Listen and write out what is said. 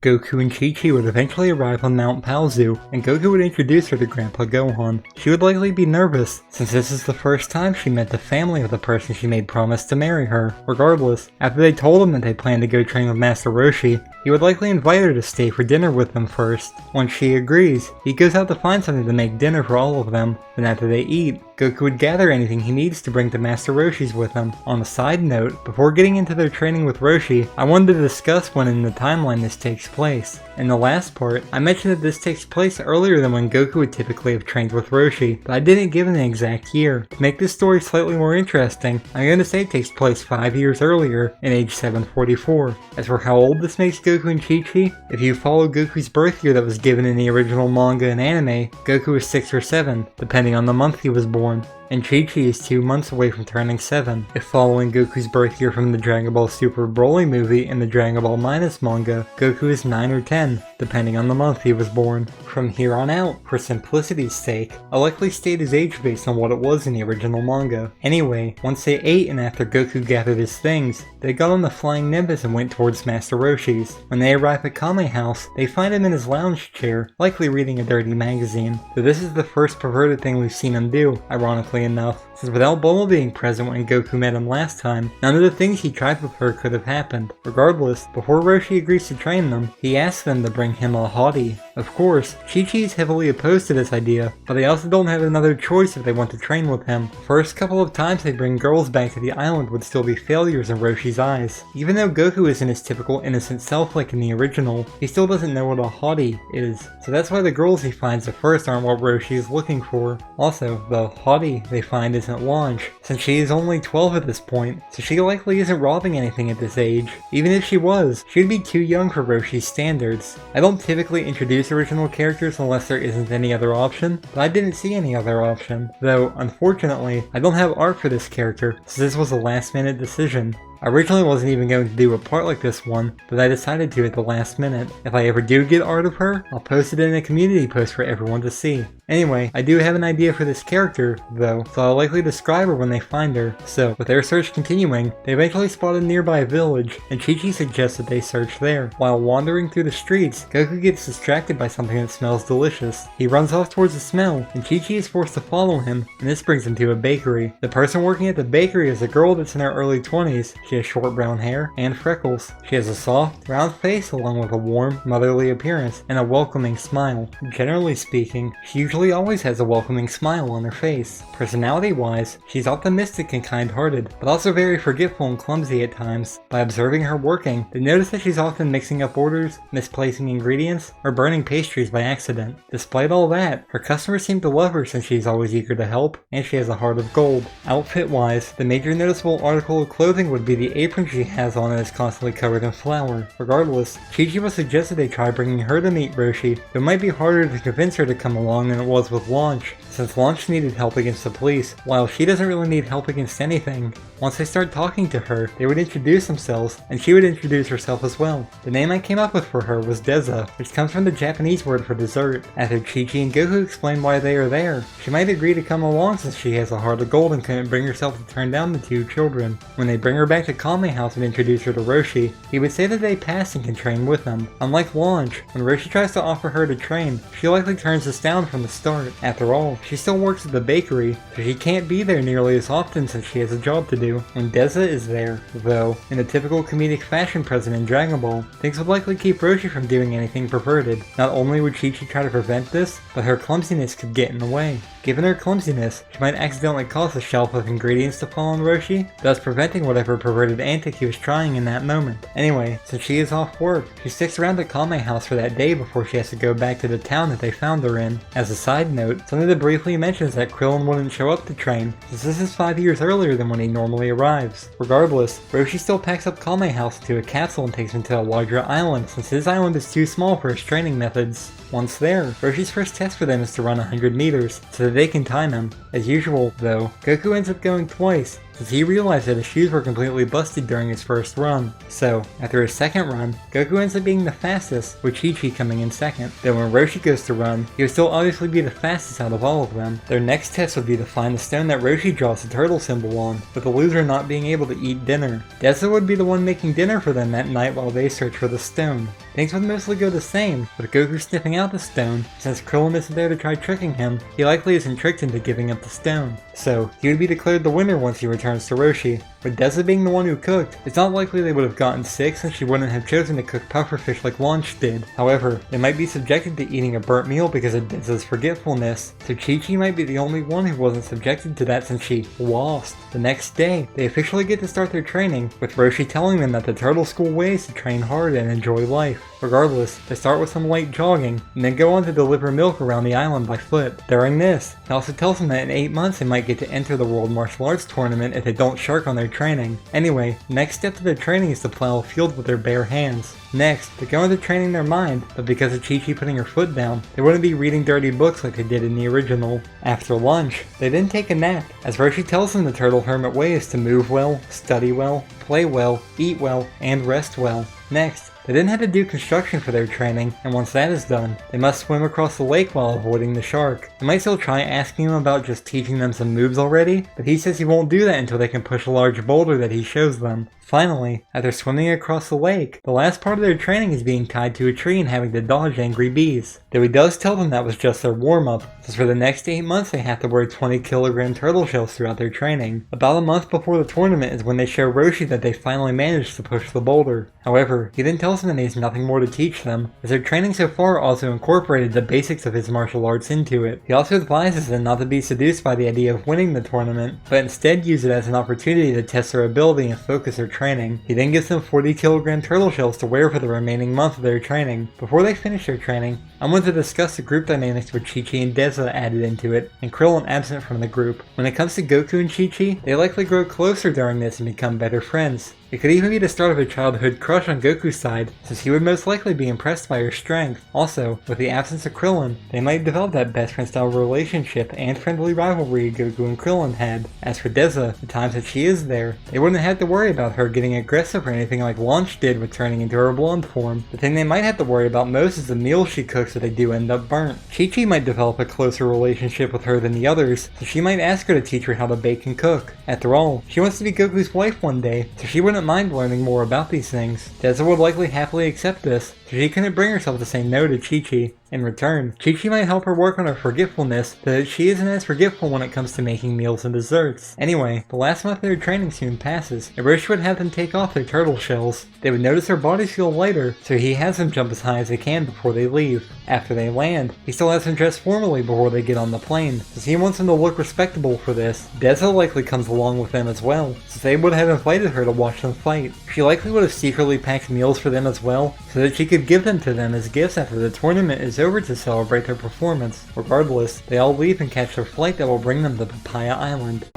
Goku and Chi-Chi would eventually arrive on Mount Paozu, and Goku would introduce her to Grandpa Gohan. She would likely be nervous, since this is the first time she met the family of the person she made promise to marry her. Regardless, after they told him that they planned to go train with Master Roshi, he would likely invite her to stay for dinner with them first. Once she agrees, he goes out to find something to make dinner for all of them. Then after they eat, Goku would gather anything he needs to bring to Master Roshi's with him. On a side note, before getting into their training with Roshi, I wanted to discuss when in the timeline this takes place. In the last part, I mentioned that this takes place earlier than when Goku would typically have trained with Roshi, but I didn't give an exact year. To make this story slightly more interesting, I'm going to say it takes place 5 years earlier, in age 744. As for how old this makes Goku and Chi-Chi, if you follow Goku's birth year that was given in the original manga and anime, Goku is 6 or 7, depending on the month he was born, and Chi-Chi is 2 months away from turning 7. If following Goku's birth year from the Dragon Ball Super Broly movie and the Dragon Ball Minus manga, Goku is 9 or 10, depending on the month he was born. From here on out, for simplicity's sake, I'll likely state his age based on what it was in the original manga. Anyway, once they ate and after Goku gathered his things, they got on the Flying Nimbus and went towards Master Roshi's. When they arrive at Kame House, they find him in his lounge chair, likely reading a dirty magazine. So this is the first perverted thing we've seen him do, ironically enough, since without Bulma being present when Goku met him last time, none of the things he tried with her could have happened. Regardless, before Roshi agrees to train them, he asks them to bring him a hottie. Of course, Chi-Chi is heavily opposed to this idea, but they also don't have another choice if they want to train with him. The first couple of times they bring girls back to the island would still be failures in Roshi's eyes. Even though Goku isn't his typical innocent self like in the original, he still doesn't know what a hottie is, so that's why the girls he finds at first aren't what Roshi is looking for. Also, the hottie they find isn't Launch, since she is only 12 at this point, so she likely isn't robbing anything at this age. Even if she was, she'd be too young for Roshi's standards. I don't typically introduce original characters unless there isn't any other option, but I didn't see any other option. Though, unfortunately, I don't have art for this character, since this was a last minute decision. I originally wasn't even going to do a part like this one, but I decided to at the last minute. If I ever do get art of her, I'll post it in a community post for everyone to see. Anyway, I do have an idea for this character, though, so I'll likely describe her when they find her. So, with their search continuing, they eventually spot a nearby village, and Chi-Chi suggests that they search there. While wandering through the streets, Goku gets distracted by something that smells delicious. He runs off towards the smell, and Chi-Chi is forced to follow him, and this brings him to a bakery. The person working at the bakery is a girl that's in her early 20s. She has short brown hair and freckles. She has a soft, round face along with a warm, motherly appearance and a welcoming smile. Generally speaking, she usually always has a welcoming smile on her face. Personality-wise, she's optimistic and kind-hearted, but also very forgetful and clumsy at times. By observing her working, they notice that she's often mixing up orders, misplacing ingredients, or burning pastries by accident. Despite all that, her customers seem to love her since she's always eager to help, and she has a heart of gold. Outfit-wise, the major noticeable article of clothing would be the apron she has on and is constantly covered in flour. Regardless, Chi-Chi was suggested they try bringing her to meet Roshi, but it might be harder to convince her to come along than it was with Launch, since Launch needed help against the police, while she doesn't really need help against anything. Once they start talking to her, they would introduce themselves, and she would introduce herself as well. The name I came up with for her was Deza, which comes from the Japanese word for dessert. After Chi-Chi and Goku explain why they are there, she might agree to come along since she has a heart of gold and couldn't bring herself to turn down the 2 children. When they bring her back to Kame House and introduce her to Roshi, he would say that they pass and can train with him. Unlike Launch, when Roshi tries to offer her to train, she likely turns this down from the start. After all, she still works at the bakery, so she can't be there nearly as often since she has a job to do. When Deza is there, though, in a typical comedic fashion present in Dragon Ball, things would likely keep Roshi from doing anything perverted. Not only would Chi-Chi try to prevent this, but her clumsiness could get in the way. Given her clumsiness, she might accidentally cause a shelf of ingredients to fall on Roshi, thus preventing whatever perverted antic he was trying in that moment. Anyway, since she is off work, she sticks around at Kame House for that day before she has to go back to the town that they found her in. As a side note, something to briefly mention is that Krillin wouldn't show up to train, since this is 5 years earlier than when he normally arrives. Regardless, Roshi still packs up Kame House into a capsule and takes him to a larger island, since his island is too small for his training methods. Once there, Roshi's first test for them is to run 100 meters, so that they can time him. As usual, though, Goku ends up going twice, since he realized that his shoes were completely busted during his first run. So, after his second run, Goku ends up being the fastest, with Chi-Chi coming in second. Then when Roshi goes to run, he would still obviously be the fastest out of all of them. Their next test would be to find the stone that Roshi draws the turtle symbol on, with the loser not being able to eat dinner. Deza would be the one making dinner for them that night while they search for the stone. things would mostly go the same, with Goku sniffing out the stone. Since Krillin isn't there to try tricking him, he likely isn't tricked into giving up the stone. So, he would be declared the winner once he returns to Roshi. With Deza being the one who cooked, it's not likely they would have gotten sick since she wouldn't have chosen to cook pufferfish like Launch did. However, they might be subjected to eating a burnt meal because of Deza's forgetfulness, so Chi-Chi might be the only one who wasn't subjected to that since she lost. The next day, they officially get to start their training, with Roshi telling them that the Turtle School way is to train hard and enjoy life. Regardless, they start with some light jogging, and then go on to deliver milk around the island by foot. During this, he also tells them that in 8 months they might get to enter the World Martial Arts Tournament if they don't shirk on their training. Anyway, next step to their training is to plow a field with their bare hands. Next, they go into training their mind, but because of Chi-Chi putting her foot down, they wouldn't be reading dirty books like they did in the original. After lunch, they then take a nap, as Roshi tells them the Turtle Hermit way is to move well, study well, play well, eat well, and rest well. Next, they then had to do construction for their training, and once that is done, they must swim across the lake while avoiding the shark. They might still try asking him about just teaching them some moves already, but he says he won't do that until they can push a large boulder that he shows them. Finally, after swimming across the lake, the last part of their training is being tied to a tree and having to dodge angry bees. Though he does tell them that was just their warm-up, since for the next 8 months they have to wear 20-kilogram turtle shells throughout their training. About a month before the tournament is when they show Roshi that they finally managed to push the boulder. However, he then tells them that he has nothing more to teach them, as their training so far also incorporated the basics of his martial arts into it. He also advises them not to be seduced by the idea of winning the tournament, but instead use it as an opportunity to test their ability and focus their training. He then gives them 40-kilogram turtle shells to wear for the remaining month of their training. Before they finish their training, I want to discuss the group dynamics with Chi-Chi and Deza added into it, and Krillin absent from the group. When it comes to Goku and Chi-Chi, they likely grow closer during this and become better friends. It could even be the start of a childhood crush on Goku's side, since he would most likely be impressed by her strength. Also, with the absence of Krillin, they might develop that best friend style relationship and friendly rivalry Goku and Krillin had. As for Deza, the times that she is there, they wouldn't have to worry about her getting aggressive or anything like Launch did with turning into her blonde form. The thing they might have to worry about most is the meals she cooks if they do end up burnt. Chi-Chi might develop a closer relationship with her than the others, so she might ask her to teach her how to bake and cook. After all, she wants to be Goku's wife one day, so she wouldn't mind learning more about these things. Deza would likely happily accept this, so she couldn't bring herself to say no to Chi-Chi. In return, Chi-Chi might help her work on her forgetfulness, but she isn't as forgetful when it comes to making meals and desserts. Anyway, the last month of their training soon passes, and Roshi would have them take off their turtle shells. They would notice their bodies feel lighter, so he has them jump as high as they can before they leave. After they land, he still has them dress formally before they get on the plane, since he wants them to look respectable for this. Deza likely comes along with them as well, since they would have invited her to watch them fight. She likely would have secretly packed meals for them as well, so that she could give them to them as gifts after the tournament is over to celebrate their performance. Regardless, they all leave and catch their flight that will bring them to Papaya Island.